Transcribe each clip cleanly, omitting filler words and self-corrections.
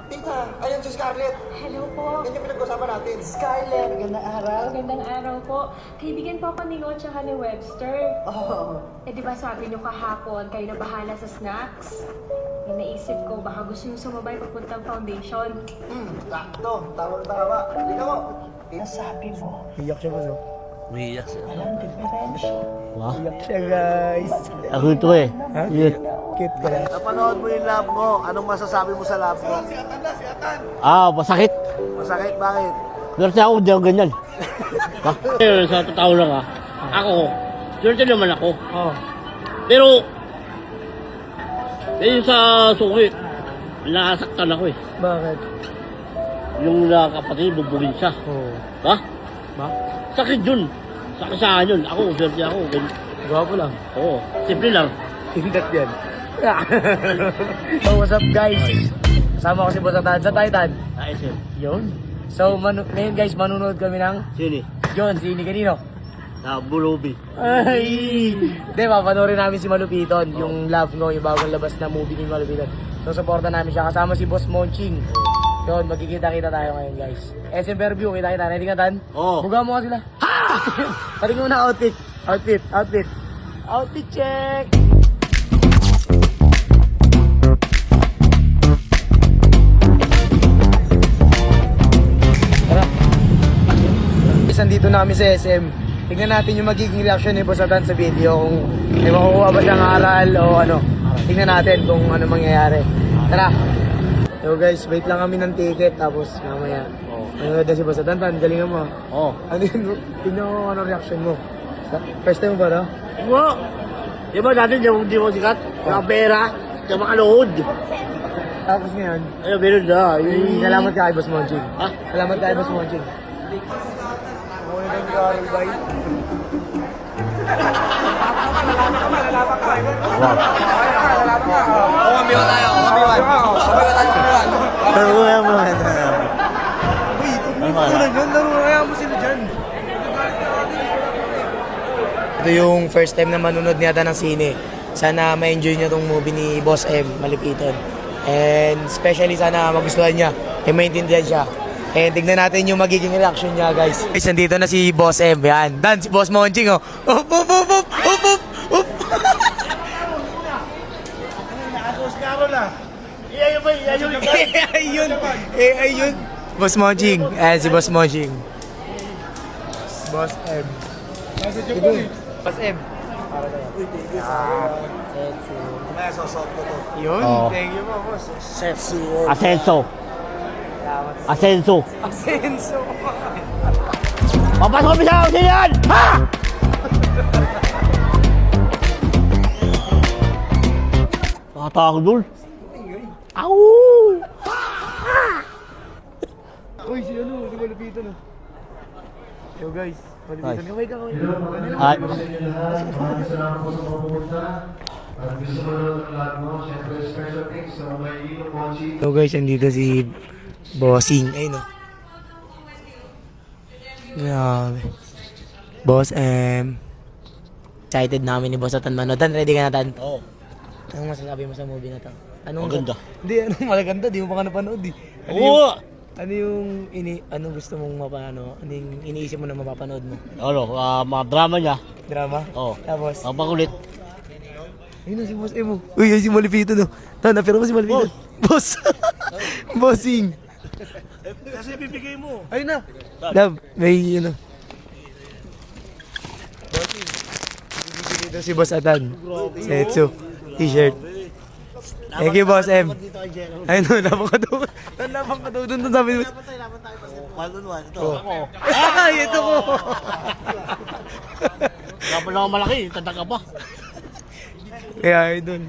Tita, ayan si Scarlett. Hello po. Yan yung pinag-usapan natin. Scarlett, magandang araw. Magandang araw po. Kaibigan po ako ni Ngo tsaka ni Webster. Eh di ba sabi niyo kahapon, kayo na bahala sa snacks? Eh, naisip ko, baka gusto niyo sumabay papuntang foundation. Sakto. Tama. Ikaw mo. Nasabi mo. Iyak siya ba, no? Umiiyak siya. Alam, differential. Wow. Iyak siya, guys. Ako ito eh. Ha? Yun. Cute ka lang. Napanood mo yung love mo. Anong masasabi mo sa love mo? Masakit. Masakit, bakit? Swerte ako, hindi ako ganyan. Ha? Sa totoo lang ako, swerte naman ako. Oh. Pero, yun sa suki, nakasaktan ako eh. Bakit? Yung kapatid, bubugin siya. Oh. Ha? Ba? Sakit yun. Sakit sa akin yun. Ako, swerte ako. Gwapo lang. Oo, simple lang. Tindat yan. So, what's up, guys? Kasama ko si Boss Atan sa Titan. Ayos yun. Yun. So, ngayon, guys, manunood kami ng Sini? John, sini kanino? Na Bulubi. Ay! Hindi, papanoorin namin si Malupiton, yung Love Ngo, yung bagong labas na movie ni Malupiton. So, supportan namin siya. Kasama si Boss Monching. Yun, magkikita-kita tayo ngayon, guys. SM Fairview, kita-kita. Ready ka, Tan? Oo. Buga mo ka sila. Ha! Patingin mo na outfit. Outfit check! Tara. Guys, nandito na kami sa SM. Tingnan natin yung magiging reaction ni Boss Atan sa video. Kung may makukuha ba siyang aral o ano. Tingnan natin kung ano mangyayari. Tara! So guys, wait lang kami ng ticket tapos mamaya. Ano na si Boss Atan, galingan mo. Oo. Ano yun? Tingnan ko ano reaction mo. First time mo ba, no? Diba? Diba dati di mo sikat? Mga pera, sa mga load. Tapos ngayon, Ayun, meron na. salamat ka kay Boss Monching. Ha? Salamat ka kay Boss Monching. Muna na yung Carol Bay. Ito yung first time na manunod niya ng sine. Sana ma-enjoy niya tong movie ni Boss M, Malupiton. And especially sana magustuhan niya, maintindihan siya. And tignan natin yung magiging reaction niya, guys. Guys, nandito na si Boss M. Yan. Dan, si Boss Monching, oh. Up! Ayun. Boss Monching. Ayan si Boss Monching. Boss M. Boss M. Mamaya sosok ko to. Yun. Oo. Thank you po, boss. Asenso. Asenso. Asenso. Papasok kami sa house yan! Ha? Nakatakot dul. Au! Uy, si ano, si Malupiton, oh. Yo guys, Malupiton. Nice. Kamay ka. Ay. So guys, nandito si Bossing. Ayun, oh. Grabe. Boss M. Excited namin ni Boss Atan manood. Tan, ready ka na, Tan? Oo. Anong masasabi mo sa movie na to? Anong Maganda. Hindi, anong maganda? Di mo pa ka napanood, eh. Ano Oo! ano yung ano gusto mong mapano? Ano yung iniisip mo na mapapanood mo? Ano, mga drama niya. Drama? Oo. Tapos? Ang pakulit. Ayun na si Boss Emo. Uy, si Malipito, no? Tan, napira mo si Malipito. Boss! Bossing! Kasi bibigay mo. Ayun na! Love, may ano. Bossing. Bibigyan dito si Boss Atan. Setsu. T-shirt. Thank you, Boss M. Ayun no, napakadaw. Napakadaw dun sabi mo. 1-on-1. Ito. Ako. Ay, ito ko! Dapat lang ako malaki, tatak ka pa. Kaya, idol.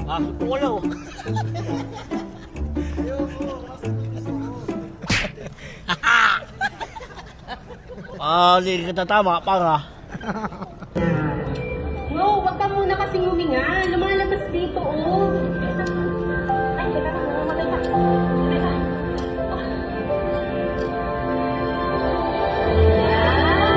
Ah, wala ko. Hindi ka tatama, panga. No, wag ka muna kasing huminga. Lumalabas dito, oh. Ay, teka, mamatay ka. Teka. Yan.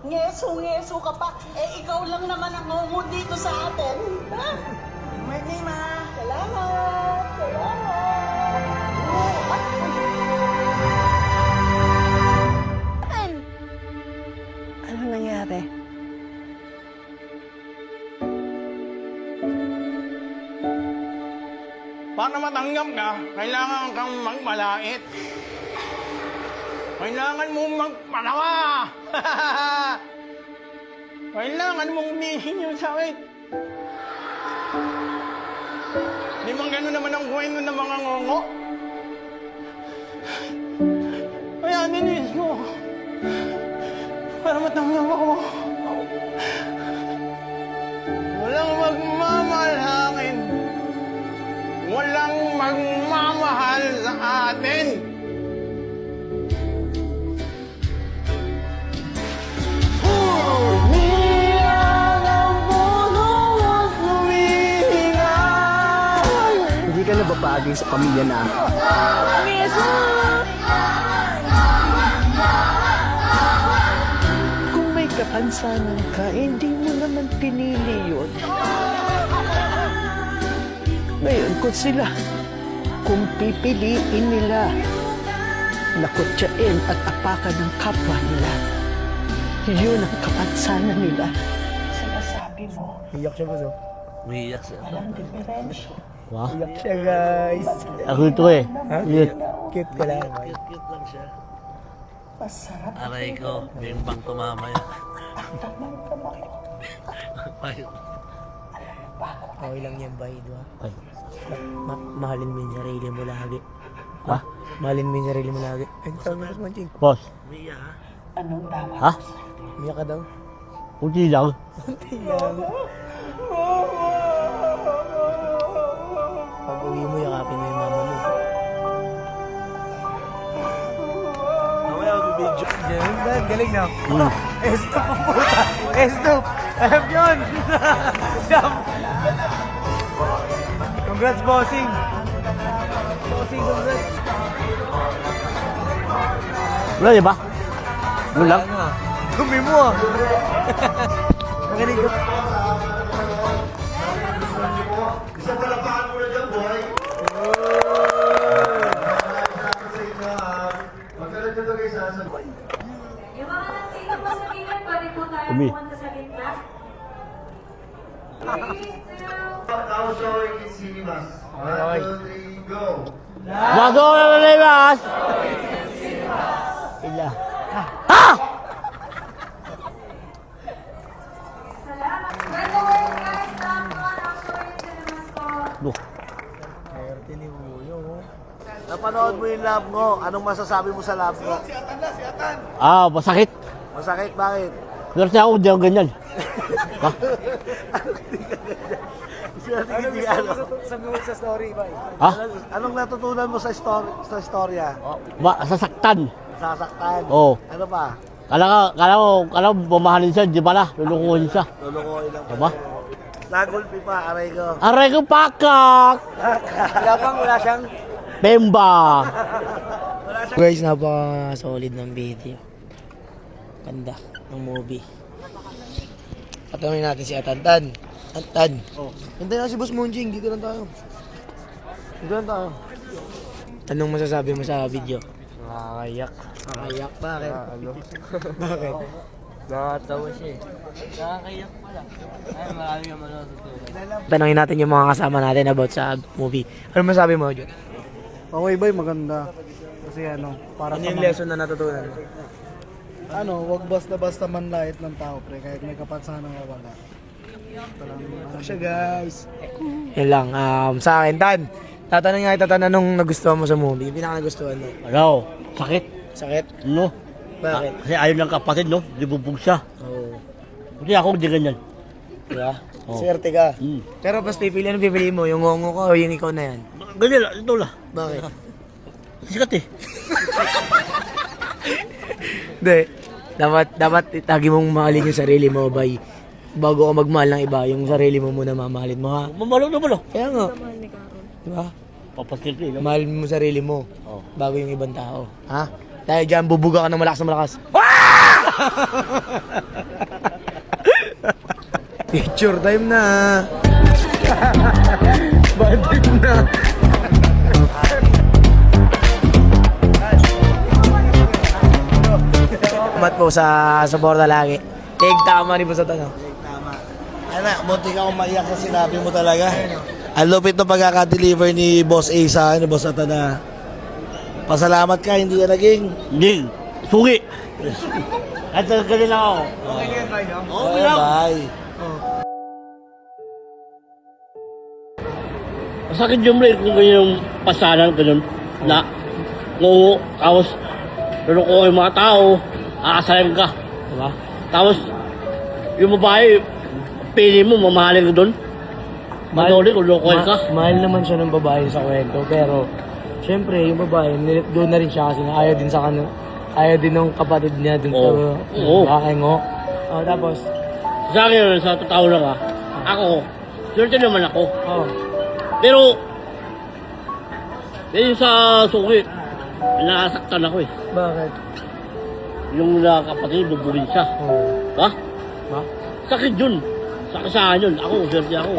Ngeso-ngeso ka pa. Eh, ikaw lang naman ang ngungo dito sa atin. Ha? Morning, ma. Salamat. Ano nangyari? Para matanggap ka, kailangan kang magmalait. Kailangan mong magpalawa. Kailangan mong umihin yung sakit. Di man gano'n naman ang kwento ng mga ngongo. Kaya nilis mo. Para matanggap ako. Walang magmamahal sa akin. Walang magmamahal sa atin. Hindi ka na babagay sa pamilya namin. Kung may kapansanan ka, hindi mo naman pinili yun. Ngayon, kung pipiliin nila na kutsain at apakan ng kapwa nila, yun ang kapansanan nila. Sinasabi mo, Iyak siya boss. Umiiyak siya. walang diferensya. Wah, Iyak siya guys. ako ito eh. Lit. Cute ka lang. Cute lang siya. Masarap Aray ko, bimbang ko mamaya. naman kamay. Okay lang yan, bay, di ba? Ay. Mahalin mo yung sarili mo lagi. Ha? Mahalin mo yung sarili mo lagi. Ay, saan mo naman, Ching? Boss, Umiiyak ha? Anong tawag? ha? Umiyak ka daw. Kunti lang. Tingnan. Pag uwi mo, yakapin mo yung mama mo. Mamaya magbibidyo. Yan, galing na. Estop ang puta. Estop. Alam yun. Jump. Congrats, bossing. Bossing, congrats. Wala niya ba? Ano lang? Dumi mo ah. Magaling ka. Yung mga nandito po sa gilid, pwede po tayo Umi. pumunta sa gitna. 3, 2, Baso na nalimas! Ila. Ha! salamat. By the way, guys, I'll show you the namas po. No. Swerte ni Uyo. Napanood mo yung love mo. Anong masasabi mo sa love mo? Ah, masakit. Masakit, bakit? Pero siya ako, hindi ako ganyan. Ha? Hindi ano. Sabi mo sa story, bay. Ha? Anong natutunan mo sa storya? Sasaktan. Sasaktan. Oo. Ano pa? Kala ko, mamahalin siya, di pala, lulukuhin siya. Lulukoy lang. Diba? Nagulpi pa, aray ko. Aray ko pakak! Wala siyang. Bemba! Guys, napaka-solid ng video. Ganda ng movie. Patanungin natin si Atantan. Atantan. Oh. Hintayin na si Boss Monjing. Dito lang tayo. Dito lang tayo. Anong masasabi mo sa video? Nakakayak. Nakakayak. Bakit? Bakit? Nakakatawa siya eh. Nakakayak pala. Ay, marami yung matutunan. Tanungin natin yung mga kasama natin about sa movie. Ano masabi mo, Jun? Okay ba, maganda. Kasi para Ano sa yung mga, lesson na natutunan mo? wag basta-basta manlait ng tao, pre, kahit may kapansanan na wala. Siya, guys. Yan lang. Sa akin, Tan. Tatanong nga Tan, anong nagustuhan mo sa movie? Yung pinaka-nagustuhan mo? Ano? Sakit? Sakit? No? Bakit? Kasi ayaw ng kapatid, no? Libubog siya. Oo. Kasi ako, hindi ganyan. Diba? Oo. Swerte ka. Hmm. Pero mas pipiliin mo, yung ngongo ko o yung ikaw na yan? Ganyan lang, ito lang. Bakit? Sikat eh. Hindi. Dapat itagi mong mahalin yung sarili mo, bay. Bago ka magmahal ng iba, yung sarili mo muna mamahalin mo, ha? Mamalo na malo. Kaya nga. Diba? Papaskil ko eh. no? Mahal mo sarili mo Oo. bago yung ibang tao. Ha? Dahil dyan, bubuga ka ng malakas na malakas. Picture time na. Bad trip na. Salamat po sa suporta lagi. Take tama rin po sa tanong. Anak, munti ka akong maiyak sa sinabi mo talaga. Ang lupit ng pagkaka-deliver ni Boss A sa akin, ni Boss Atana. Pasalamat ka, hindi ka naging. Hindi. Sugi. At ganyan lang ako. Okay lang. Bye. Masakit yung break kung ganyan yung pasanan, ganun. Na, ngungo, tapos, luluko yung mga tao, aasayan ka. Diba? Tapos, yung babae, pili mo, mamahalin ka doon. Madali kung lukoy ka. Mahal naman siya ng babae sa kwento, pero syempre yung babae, doon na rin siya kasi ayaw din sa kanya. Ayaw din ng kapatid niya dun sa aking ngo. Tapos, Sa akin, sa totoo lang ako, swerte naman ako. oh, Pero, yun sa suki, nasaktan ako eh. bakit? Yung kapatid, bubugin siya. Oh, Ha? ba? Sakit yun. Sakit sa akin yun. Ako, swerte ako.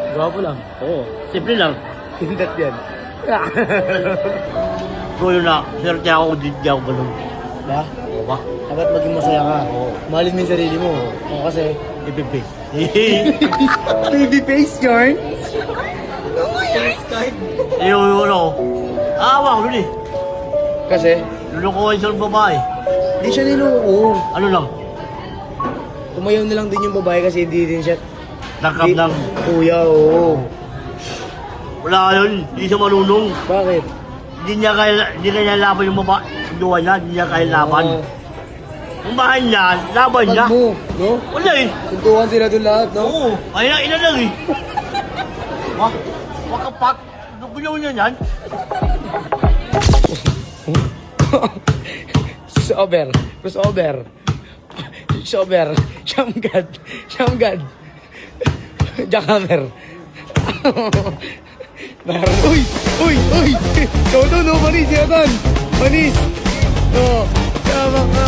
Gwapo lang. Oo, simple lang. Tindat yan. Pero yun na, swerte ako, di ako ganun. Ba? Oo ba? Dapat maging masaya ka. Mahalin mo yung sarili mo. Oo, kasi Ipipi. baby face yarn. Yung ano, awa ko dun eh. Kasi, Lulukuhan siya ng babae. di siya niloko. Ano lang, Tumayaw na lang din yung babae kasi hindi din siya nakap lang. kuya, oo. Wala yun, hindi siya marunong. Bakit? Hindi kaya laban yung babae. Duwa niya, hindi niya kaya laban. Ang bahay niya, laban niya. Pag mo, no? Wala eh. Tuntuhan sila doon lahat, no? Oo, ay ina lang eh. Wakapak, guyaw niya yan. Sober. Sober. Sober. Shamgad. Shamgad. Jakamer. Uy! Uy! Uy! Ikaw doon, no? Manis, yan doon! Manis! Oo. Tama ka.